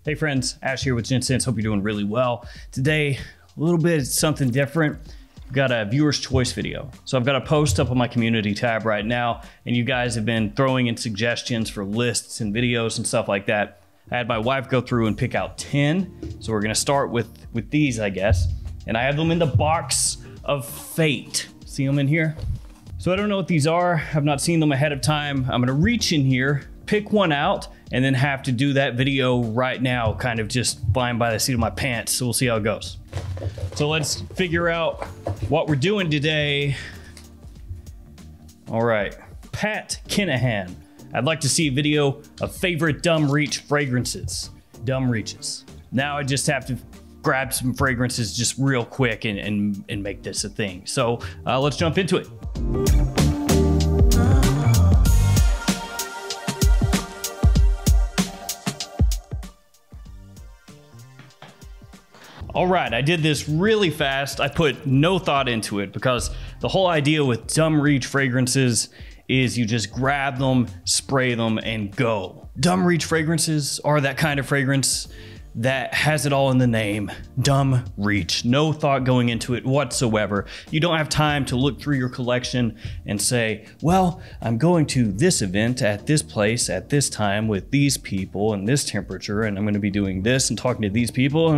Hey friends, Ash here with Gents. Hope you're doing really well. Today, a little bit something different. We've got a viewer's choice video. So I've got a post up on my community tab right now, and you guys have been throwing in suggestions for lists and videos and stuff like that. I had my wife go through and pick out 10. So we're gonna start with these, I guess. And I have them in the box of fate. See them in here? So I don't know what these are. I've not seen them ahead of time. I'm gonna reach in here, pick one out, and then have to do that video right now, kind of just flying by the seat of my pants. So we'll see how it goes. So let's figure out what we're doing today. All right, Pat Kinahan. I'd like to see a video of favorite dumb reach fragrances. Dumb reaches. Now I just have to grab some fragrances just real quick and make this a thing. So let's jump into it. All right, I did this really fast. I put no thought into it because the whole idea with dumb reach fragrances is you just grab them, spray them, and go. Dumb reach fragrances are that kind of fragrance that has it all in the name. Dumb reach. No thought going into it whatsoever. You don't have time to look through your collection and say, well, I'm going to this event at this place at this time with these people and this temperature, and I'm going to be doing this and talking to these people.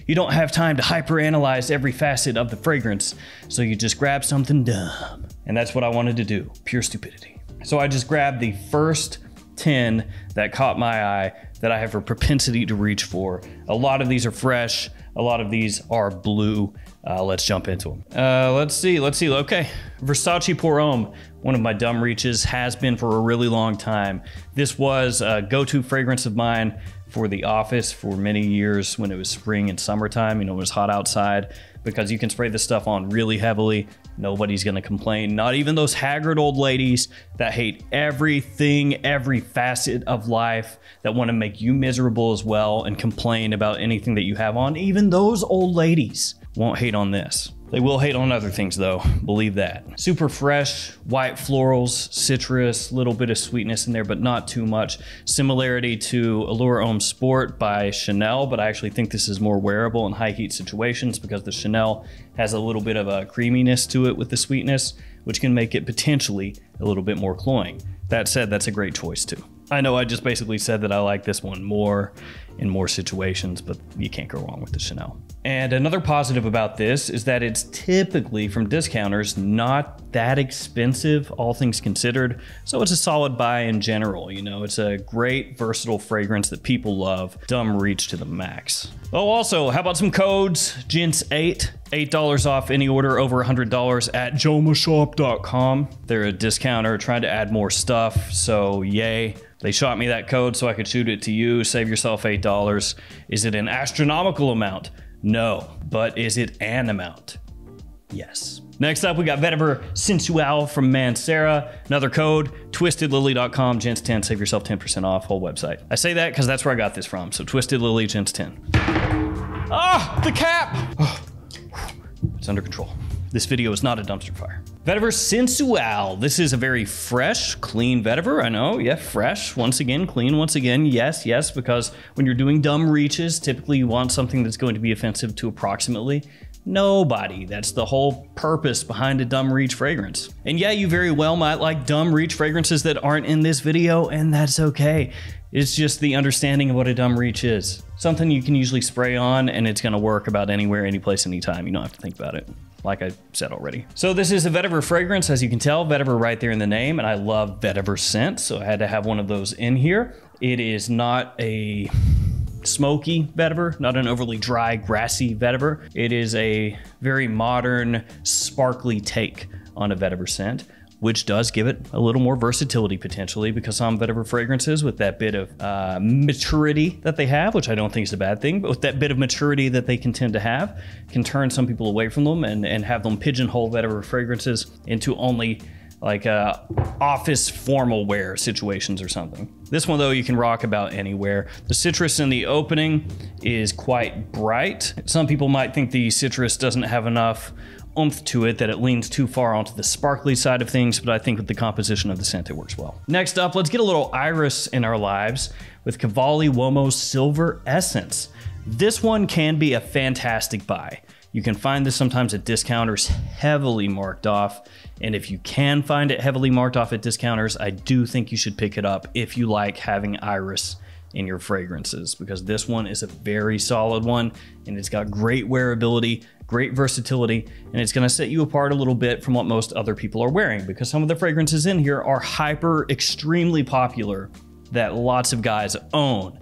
You don't have time to hyperanalyze every facet of the fragrance, so you just grab something dumb. And that's what I wanted to do. Pure stupidity. So I just grabbed the first 10 that caught my eye that I have a propensity to reach for. A lot of these are fresh. A lot of these are blue. Let's jump into them. Let's see. Okay, Versace pour Homme. One of my dumb reaches, has been for a really long time. This was a go-to fragrance of mine for the office for many years when it was spring and summertime. You know, it was hot outside, because you can spray this stuff on really heavily. Nobody's gonna complain. Not even those haggard old ladies that hate everything, every facet of life, that wanna make you miserable as well and complain about anything that you have on. Even those old ladies won't hate on this. They will hate on other things though, believe that. Super fresh, white florals, citrus, little bit of sweetness in there, but not too much. Similarity to Allure Homme Sport by Chanel, but I actually think this is more wearable in high heat situations because the Chanel has a little bit of a creaminess to it with the sweetness, which can make it potentially a little bit more cloying. That said, that's a great choice too. I know I just basically said that I like this one more in more situations, but you can't go wrong with the Chanel. And another positive about this is that it's typically from discounters not that expensive, all things considered. So it's a solid buy in general. You know, it's a great versatile fragrance that people love. Dumb reach to the max. Oh, also, how about some codes? Gents 8, $8 off any order over $100 at jomashop.com. They're a discounter trying to add more stuff, so yay. They shot me that code so I could shoot it to you. Save yourself $8. Is it an astronomical amount? No, but is it an amount? Yes. Next up, we got Vetiver Sensuel from Mancera. Another code, twistedlily.com, Gents10, save yourself 10% off, whole website. I say that because that's where I got this from, so Twisted Lily, Gents10. Ah, the cap! Oh, it's under control. This video is not a dumpster fire. Vetiver Sensuel. This is a very fresh, clean vetiver. I know, yeah, fresh. Once again, clean once again. Yes, because when you're doing dumb reaches, typically you want something that's going to be offensive to approximately nobody. That's the whole purpose behind a dumb reach fragrance. And yeah, you very well might like dumb reach fragrances that aren't in this video, and that's okay. It's just the understanding of what a dumb reach is. Something you can usually spray on and it's gonna work about anywhere, any place, anytime. You don't have to think about it, like I said already. So this is a vetiver fragrance, as you can tell, vetiver right there in the name, and I love vetiver scents, so I had to have one of those in here. It is not a smoky vetiver, not an overly dry, grassy vetiver. It is a very modern, sparkly take on a vetiver scent, which does give it a little more versatility potentially, because some vetiver fragrances with that bit of maturity that they have, which I don't think is a bad thing, but with that bit of maturity that they can tend to have, can turn some people away from them and have them pigeonhole vetiver fragrances into only like office formal wear situations or something. This one though, you can rock about anywhere. The citrus in the opening is quite bright. Some people might think the citrus doesn't have enough oomph to it that it leans too far onto the sparkly side of things, but I think with the composition of the scent, it works well. Next up, let's get a little iris in our lives with Cavalli Uomo Silver Essence. This one can be a fantastic buy. You can find this sometimes at discounters heavily marked off. And if you can find it heavily marked off at discounters, I do think you should pick it up if you like having iris in your fragrances, because this one is a very solid one and it's got great wearability, great versatility, and it's gonna set you apart a little bit from what most other people are wearing, because some of the fragrances in here are extremely popular that lots of guys own.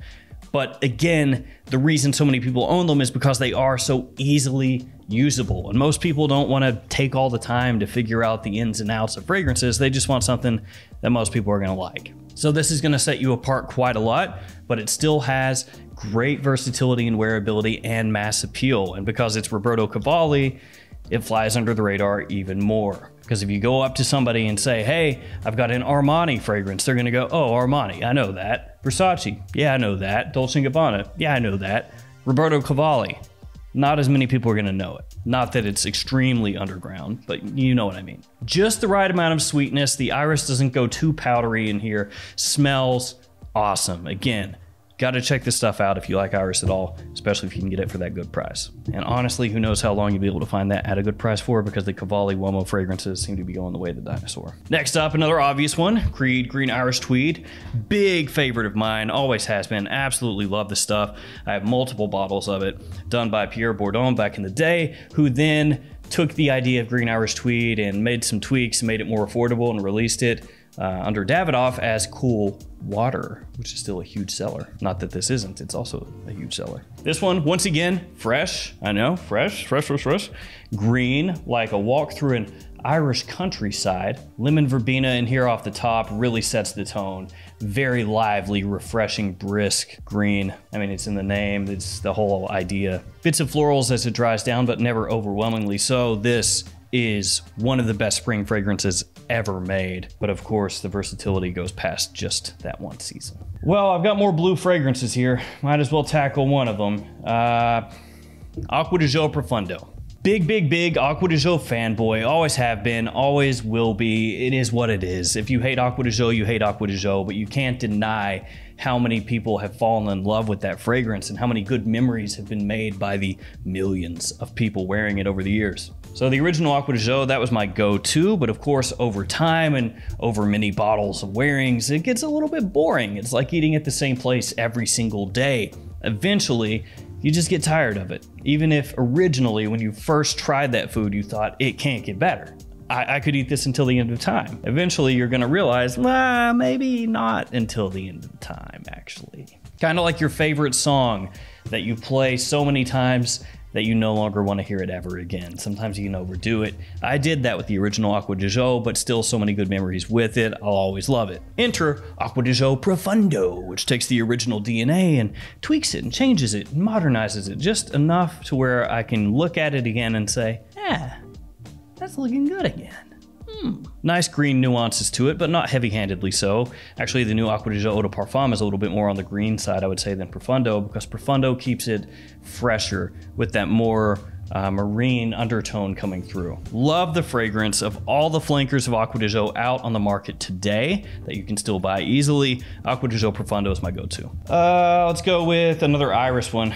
But again, the reason so many people own them is because they are so easily usable. And most people don't want to take all the time to figure out the ins and outs of fragrances. They just want something that most people are going to like. So this is going to set you apart quite a lot, but it still has great versatility and wearability and mass appeal. And because it's Roberto Cavalli, it flies under the radar even more. Because if you go up to somebody and say, hey, I've got an Armani fragrance, they're gonna go, oh, Armani, I know that. Versace, yeah, I know that. Dolce & Gabbana, yeah, I know that. Roberto Cavalli, not as many people are gonna know it. Not that it's extremely underground, but you know what I mean. Just the right amount of sweetness. The iris doesn't go too powdery in here. Smells awesome. Again, gotta check this stuff out if you like iris at all, especially if you can get it for that good price. And honestly, who knows how long you'll be able to find that at a good price for, because the Cavalli Uomo fragrances seem to be going the way of the dinosaur. Next up, another obvious one, Creed Green Irish Tweed. Big favorite of mine, always has been. Absolutely love this stuff. I have multiple bottles of it, done by Pierre Bourdon back in the day, who then took the idea of Green Irish Tweed and made some tweaks, made it more affordable, and released it under Davidoff as Cool Water, which is still a huge seller. Not that this isn't, it's also a huge seller. This one, once again, fresh, I know, fresh. Green, like a walk through an Irish countryside. Lemon verbena in here off the top really sets the tone. Very lively, refreshing, brisk green. I mean, it's in the name, it's the whole idea. Bits of florals as it dries down, but never overwhelmingly so. This is one of the best spring fragrances ever made. But of course, the versatility goes past just that one season. Well, I've got more blue fragrances here. Might as well tackle one of them. Acqua di Gio Profondo. Big Acqua di Gio fanboy. Always have been, always will be. It is what it is. If you hate Acqua di Gio, you hate Acqua di Gio, but you can't deny how many people have fallen in love with that fragrance and how many good memories have been made by the millions of people wearing it over the years. So the original Acqua di Gio, that was my go-to, but of course over time and over many bottles of wearings, it gets a little bit boring. It's like eating at the same place every single day. Eventually, you just get tired of it. Even if originally when you first tried that food, you thought it can't get better. I could eat this until the end of time. Eventually you're gonna realize, well, maybe not until the end of time, actually. Kind of like your favorite song that you play so many times that you no longer want to hear it ever again. Sometimes you can overdo it. I did that with the original Acqua di Gio, but still so many good memories with it. I'll always love it. Enter Acqua di Gio Profondo, which takes the original DNA and tweaks it and changes it and modernizes it just enough to where I can look at it again and say, yeah, that's looking good again. Nice green nuances to it, but not heavy-handedly so. Actually, the new Acqua di Gio Eau de Parfum is a little bit more on the green side, I would say, than Profondo, because Profondo keeps it fresher with that more marine undertone coming through. Love the fragrance of all the flankers of Acqua di Gio out on the market today that you can still buy easily. Acqua di Gio Profondo is my go-to. Let's go with another iris one.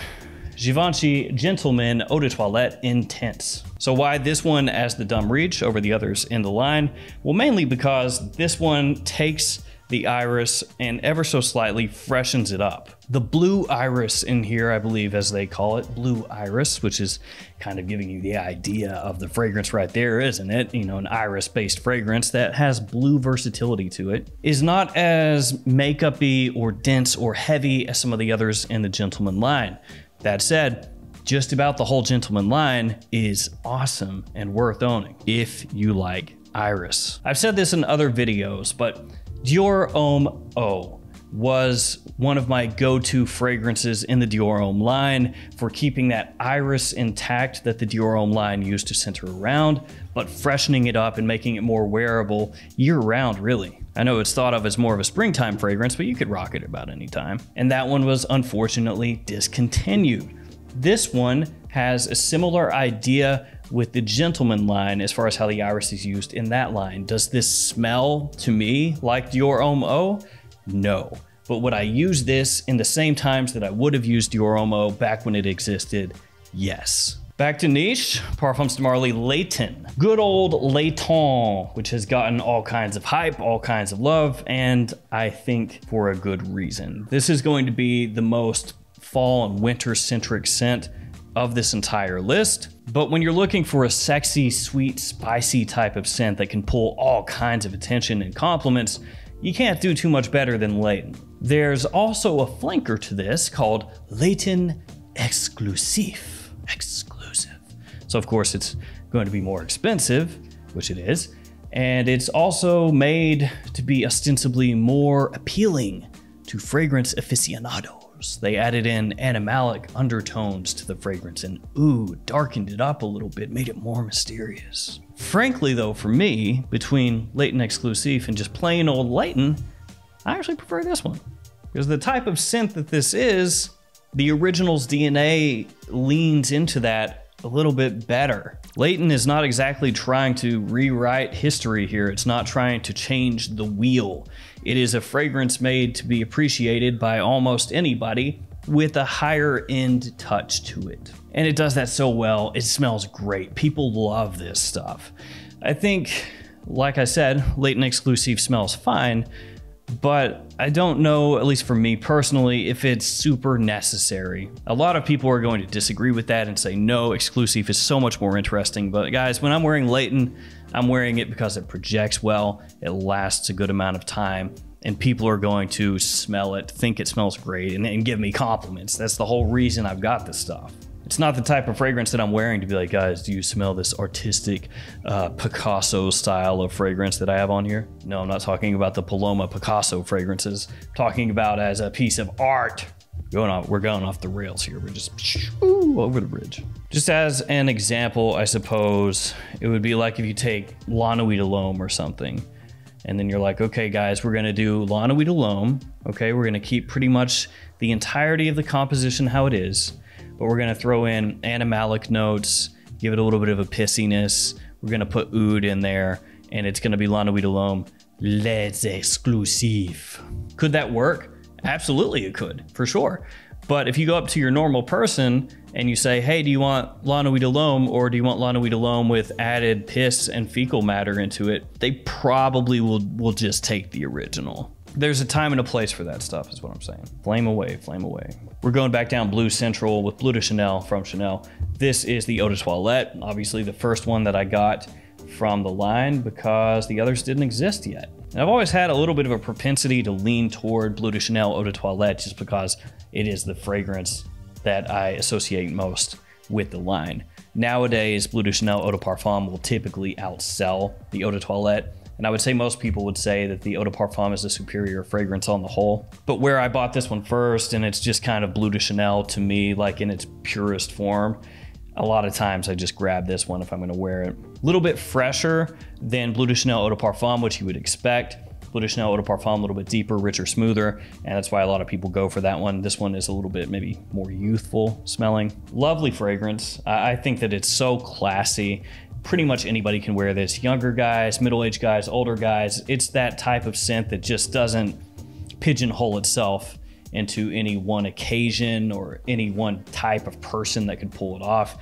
Givenchy Gentleman Eau de Toilette Intense. So why this one as the dumb reach over the others in the line? Well, mainly because this one takes the iris and ever so slightly freshens it up. The blue iris in here, I believe as they call it, blue iris, which is kind of giving you the idea of the fragrance right there, isn't it? You know, an iris-based fragrance that has blue versatility to it, is not as makeup-y or dense or heavy as some of the others in the Gentleman line. That said, just about the whole Gentleman line is awesome and worth owning if you like iris. I've said this in other videos, but Dior Homme Eau was one of my go-to fragrances in the Dior Homme line for keeping that iris intact that the Dior Homme line used to center around, but freshening it up and making it more wearable year-round, really. I know it's thought of as more of a springtime fragrance, but you could rock it about any time. And that one was unfortunately discontinued. This one has a similar idea with the Gentleman line as far as how the iris is used in that line. Does this smell to me like Dior Homme? No. But would I use this in the same times that I would have used Dior Homme back when it existed? Yes. Back to niche, Parfums de Marly Layton. Good old Layton, which has gotten all kinds of hype, all kinds of love, and I think for a good reason. This is going to be the most fall and winter centric scent of this entire list. But when you're looking for a sexy, sweet, spicy type of scent that can pull all kinds of attention and compliments, you can't do too much better than Layton. There's also a flanker to this called Layton Exclusive. So of course it's going to be more expensive, which it is, and it's also made to be ostensibly more appealing to fragrance aficionados. They added in animalic undertones to the fragrance and darkened it up a little bit, made it more mysterious. Frankly though, for me, between Layton Exclusive and just plain old Layton, I actually prefer this one. Because the type of scent that this is, the original's DNA leans into that a little bit better. Layton is not exactly trying to rewrite history here. It's not trying to change the wheel. It is a fragrance made to be appreciated by almost anybody with a higher end touch to it. And it does that so well. It smells great. People love this stuff. I think, like I said, Layton Exclusive smells fine, but I don't know, at least for me personally, if it's super necessary. A lot of people are going to disagree with that and say, no, Exclusive is so much more interesting. But guys, when I'm wearing Layton, I'm wearing it because it projects well, it lasts a good amount of time, and people are going to smell it, think it smells great, and give me compliments. That's the whole reason I've got this stuff. It's not the type of fragrance that I'm wearing to be like, guys, do you smell this artistic Picasso style of fragrance that I have on here? No, I'm not talking about the Paloma Picasso fragrances. I'm talking about as a piece of art. We're going off the rails here. We're just over the bridge. Just as an example, I suppose, it would be like if you take La Nuit de l'Homme or something, and then you're like, okay, guys, we're gonna do La Nuit de l'Homme. Okay, we're gonna keep pretty much the entirety of the composition how it is, but we're gonna throw in animalic notes, give it a little bit of a pissiness. We're gonna put oud in there, and it's gonna be La Nuit de l'Homme Les Exclusives. Could that work? Absolutely it could, for sure. But if you go up to your normal person and you say, hey, do you want La Nuit de l'Homme, or do you want La Nuit de l'Homme with added piss and fecal matter into it? They probably will just take the original. There's a time and a place for that stuff, is what I'm saying. Flame away, flame away. We're going back down Blue Central with Bleu de Chanel from Chanel. This is the Eau de Toilette, obviously the first one that I got from the line because the others didn't exist yet. And I've always had a little bit of a propensity to lean toward Bleu de Chanel Eau de Toilette just because it is the fragrance that I associate most with the line. Nowadays, Bleu de Chanel Eau de Parfum will typically outsell the Eau de Toilette. And I would say most people would say that the Eau de Parfum is a superior fragrance on the whole. But where I bought this one first, and it's just kind of Bleu de Chanel to me, like in its purest form, a lot of times I just grab this one if I'm gonna wear it. A little bit fresher than Bleu de Chanel Eau de Parfum, which you would expect. Bleu de Chanel Eau de Parfum, a little bit deeper, richer, smoother, and that's why a lot of people go for that one. This one is a little bit maybe more youthful smelling. Lovely fragrance. I think that it's so classy. Pretty much anybody can wear this. Younger guys, middle-aged guys, older guys. It's that type of scent that just doesn't pigeonhole itself into any one occasion or any one type of person that could pull it off.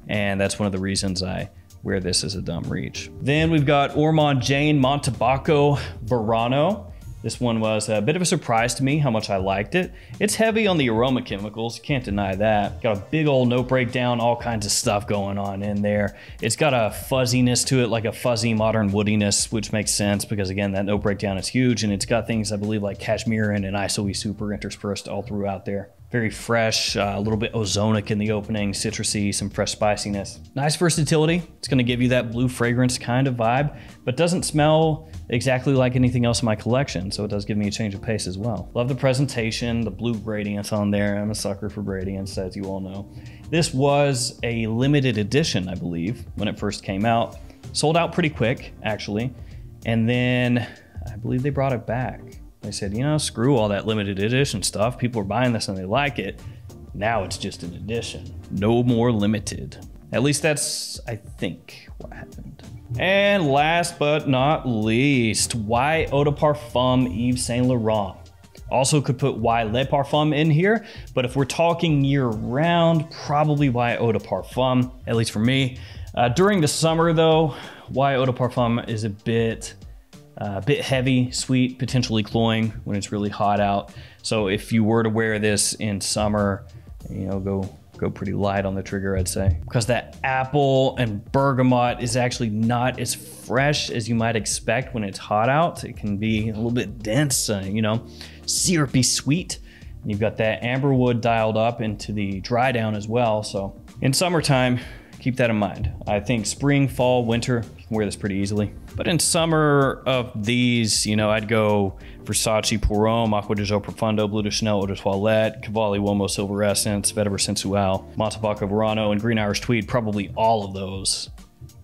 And that's one of the reasons I wear this as a dumb reach. Then we've got Ormonde Jayne Montabaco Verano. This one was a bit of a surprise to me how much I liked it. It's heavy on the aroma chemicals, can't deny that. Got a big old note breakdown, all kinds of stuff going on in there. It's got a fuzziness to it, like a fuzzy modern woodiness, which makes sense because again, that note breakdown is huge, and it's got things I believe like cashmere and isoe super interspersed all throughout there. Very fresh, a little bit ozonic in the opening, citrusy, some fresh spiciness. Nice versatility. It's gonna give you that blue fragrance kind of vibe, but doesn't smell exactly like anything else in my collection, so it does give me a change of pace as well. Love the presentation, the blue gradients on there. I'm a sucker for gradients, as you all know. This was a limited edition, I believe, when it first came out. Sold out pretty quick, actually, and then I believe they brought it back. They said, you know, screw all that limited edition stuff. People are buying this and they like it. Now it's just an addition. No more limited. At least that's, I think, what happened. And last but not least, Y Eau de Parfum Yves Saint Laurent. Also could put Y Le Parfum in here, but if we're talking year round, probably Y Eau de Parfum, at least for me. During the summer though, Y Eau de Parfum is a bit heavy, sweet, potentially cloying when it's really hot out. So if you were to wear this in summer, you know, go pretty light on the trigger, I'd say. Because that apple and bergamot is actually not as fresh as you might expect when it's hot out. It can be a little bit dense, you know, syrupy sweet. And you've got that amberwood dialed up into the dry down as well. So in summertime, keep that in mind. I think spring, fall, winter, you can wear this pretty easily. But in summer of these, you know, I'd go Versace Pour Homme, Acqua de Giorgio Profondo, Bleu de Chanel, Eau de Toilette, Cavalli, Uomo, Silver Essence, Vetiver, Sensuel, Montabaco, Verano, and Green Irish Tweed. Probably all of those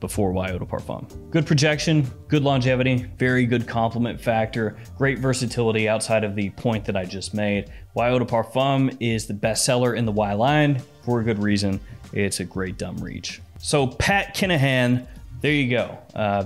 before Y Eau de Parfum. Good projection, good longevity, very good complement factor, great versatility outside of the point that I just made. Y Eau de Parfum is the best seller in the Y line for a good reason. It's a great dumb reach. So Pat Kinahan, there you go.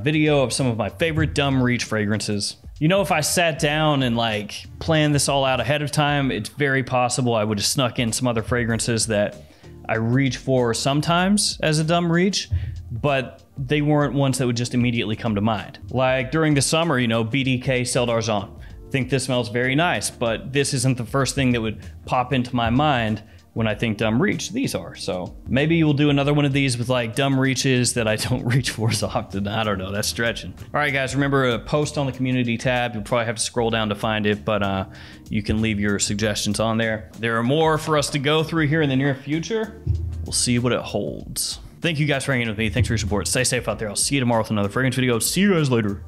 Video of some of my favorite dumb reach fragrances. You know, if I sat down and like planned this all out ahead of time, it's very possible I would have snuck in some other fragrances that I reach for sometimes as a dumb reach, but they weren't ones that would just immediately come to mind. Like during the summer, you know, BDK Celle d'Argent. Think this smells very nice, but this isn't the first thing that would pop into my mind when I think dumb reach. These are. So maybe you'll do another one of these with like dumb reaches that I don't reach for as often. I don't know, that's stretching. All right guys, remember to post on the community tab. You'll probably have to scroll down to find it, but you can leave your suggestions on there. There are more for us to go through here in the near future. We'll see what it holds. Thank you guys for hanging with me. Thanks for your support. Stay safe out there. I'll see you tomorrow with another fragrance video. See you guys later.